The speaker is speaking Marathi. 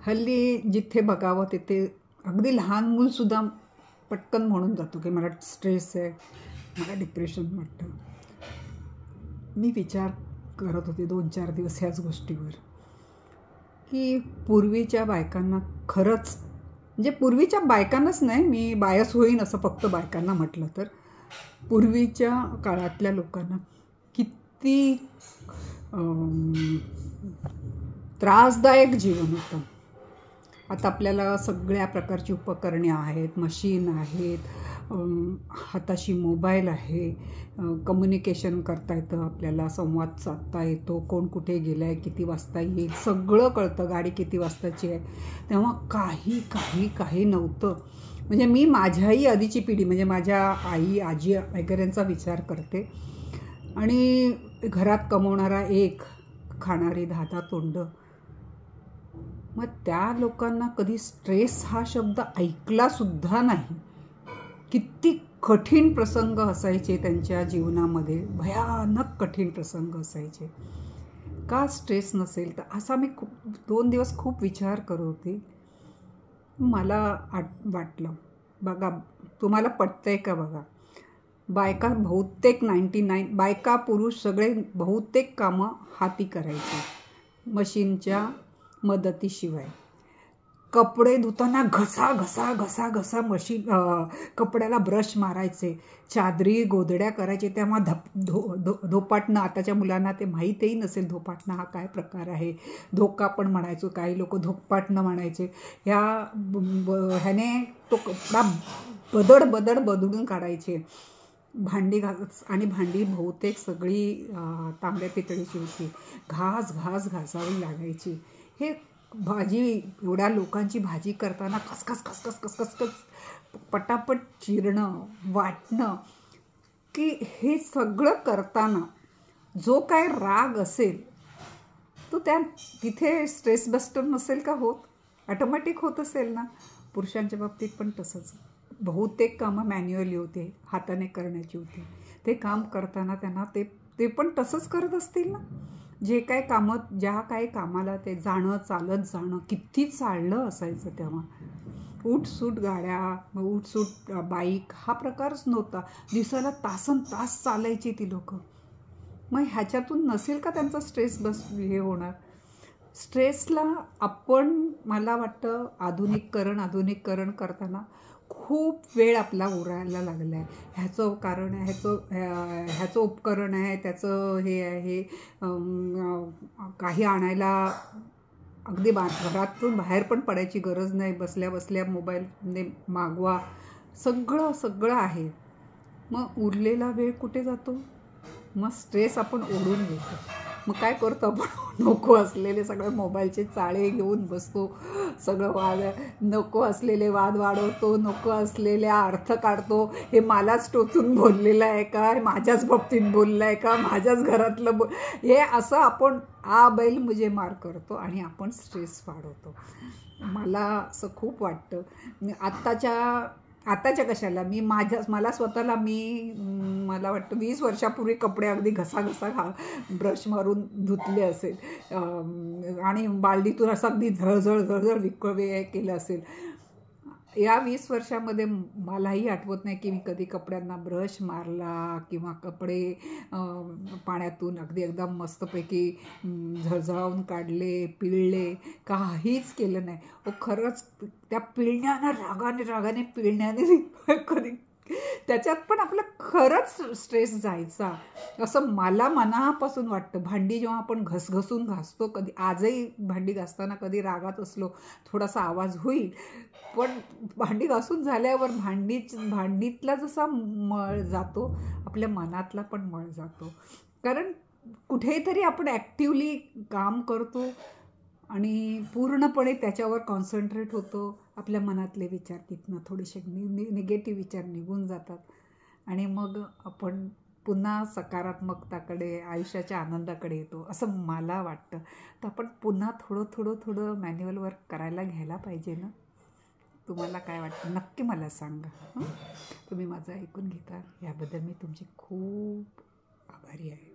हल्ली जिथे बघावं तिथे अगदी लहान मूलसुद्धा पटकन म्हणून जातो की मला स्ट्रेस आहे, मला डिप्रेशन वाटतं. मी विचार करत होते 2-4 दिवस ह्याच गोष्टीवर की पूर्वीच्या बायकांना खरंच, म्हणजे पूर्वीच्या बायकांनाच नाही, मी बायस होईन असं फक्त बायकांना म्हटलं तर, पूर्वीच्या काळातल्या लोकांना किती त्रासदायक जीवन होतं. आता आपल्याला सगळ्या प्रकारची उपकरणे आहेत, मशीन आहेत, हाताशी मोबाईल आहे, कम्युनिकेशन करता येतं, आपल्याला संवाद साधता येतो, कोण कुठे गेलं आहे, किती वाजता येईल, सगळं कळतं, गाडी किती वाजताची आहे. तेव्हा काही नव्हतं. म्हणजे मी माझ्याही आधीची पिढी, म्हणजे माझ्या आई आजी वगैरेंचा विचार करते, आणि घरात कमवणारा एक, खाणारी 10 तोंडं. मग त्या लोकांना कधी स्ट्रेस हा शब्द ऐकलासुद्धा नाही. किती कठीण प्रसंग असायचे त्यांच्या जीवनामध्ये, भयानक कठीण प्रसंग असायचे. का स्ट्रेस नसेल तर असा मी 2 दिवस खूप विचार करत होते. मला वाटलं, बघा तुम्हाला पटतंय का बघा, बायका बहुतेक 99 बायका पुरुष सगळे बहुतेक कामं हाती करायचे मशीनच्या मदतीशिवाय. कपडे धुताना घसा मशीन कपड्याला ब्रश मारायचे, चादरी गोधड्या करायचे, तेव्हा धोपाटणं. आताच्या मुलांना ते माहीतही नसेल धोपाटणं हा काय प्रकार आहे. धोका पण म्हणायचो, काही लोक धोपाटणं म्हणायचे. ह्याने तो कपडा बदडून काढायचे. भांडी आणि भांडी बहुतेक सगळी तांब्या पितळीची होती. घास घासावी लागायची. हे भाजी, एवढ्या लोकांची भाजी करताना खसखस पटापट चिरणं, वाटणं, की हे सगळं करताना जो काय राग असेल तो तिथे स्ट्रेस बस्टर नसेल का होत, ऑटोमॅटिक होत असेल ना. पुरुषांच्या बाबतीत पण तसंच. बहुतेक कामं मॅन्युअली होते, हाताने करण्याची होती. ते काम करताना त्यांना ते पण तसंच करत असतील ना. जे काय कामं, ज्या काही कामाला ते चालत जाणं, किती चाललं असायचं तेव्हा. उठसूट गाड्या, उठसूट बाईक हा प्रकारच नव्हता. दिवसाला तास चालायची ती लोकं. मग ह्याच्यातून नसेल का त्यांचा स्ट्रेस हे होणार. स्ट्रेसला आपण, मला वाटतं आधुनिकीकरण करताना खूप वेळ आपला उरायला लागला आहे. ह्याचं कारण आहे, ह्याचं उपकरण आहे, त्याचं हे आहे, काही आणायला अगदी घरातून बाहेर पण पडायची गरज नाही, बसल्या मोबाईलने मागवा, सगळं आहे. मग उरलेला वेळ कुठे जातो. मग स्ट्रेस आपण ओढून घेतो. मग काय करतो आपण, नको असलेले सगळे मोबाईलचे चाळे घेऊन बसतो, सगळं नको असलेले वाद वाढवतो, नको असलेल्या अर्थ काढतो. हे मलाच टोचून बोललेलं आहे का, माझ्याच बाबतीत बोललं आहे का, माझ्याच घरातलं हे असं आपण बैल मुझे मार करतो आणि आपण स्ट्रेस वाढवतो. मला असं खूप वाटतं. आताच्या कशाला, मला स्वतःला, मला वाटतं 20 वर्षापूर्वी कपडे अगदी घसा ब्रश मारून धुतले असेल, आणि बालदीतून असं अगदी झळझळ विकळे केलं असेल. या 20 वर्षामध्ये मलाही आठवत नाही की मी कधी कपड्यांना ब्रश मारला किंवा कपडे पाण्यातून अगदी एकदम मस्तपैकी झळझळावून काढले, पिळले, काहीच केलं नाही. खरंच त्या पिळण्यानं, रागाने पिळण्याने कधी त्याच्यात पण आपलं खरंच स्ट्रेस जायचा असं मला मनापासून वाटतं. भांडी जेव्हा आपण घसघसून घासतो, कधी आजही भांडी घासताना कधी रागात असलो थोडासा आवाज होईल, पण भांडी घासून झाल्यावर भांडीतला जसा मळ जातो, आपल्या मनातला पण मळ जातो. कारण कुठेतरी आपण ॲक्टिवली काम करतो आणि पूर्णपणे त्याच्यावर कॉन्सन्ट्रेट होतो. आपल्या मनातले विचार तिथनं थोडेसे निगेटिव्ह विचार निघून जातात आणि मग आपण पुन्हा सकारात्मकताकडे, आयुष्याच्या आनंदाकडे येतो असं मला वाटतं. तर आपण पुन्हा थोडं मॅन्युअल वर्क करायला घ्यायला पाहिजे ना. तुम्हाला काय वाटतं नक्की मला सांगा. तुम्ही माझं ऐकून घेता याबद्दल मी तुमची खूप आभारी आहे.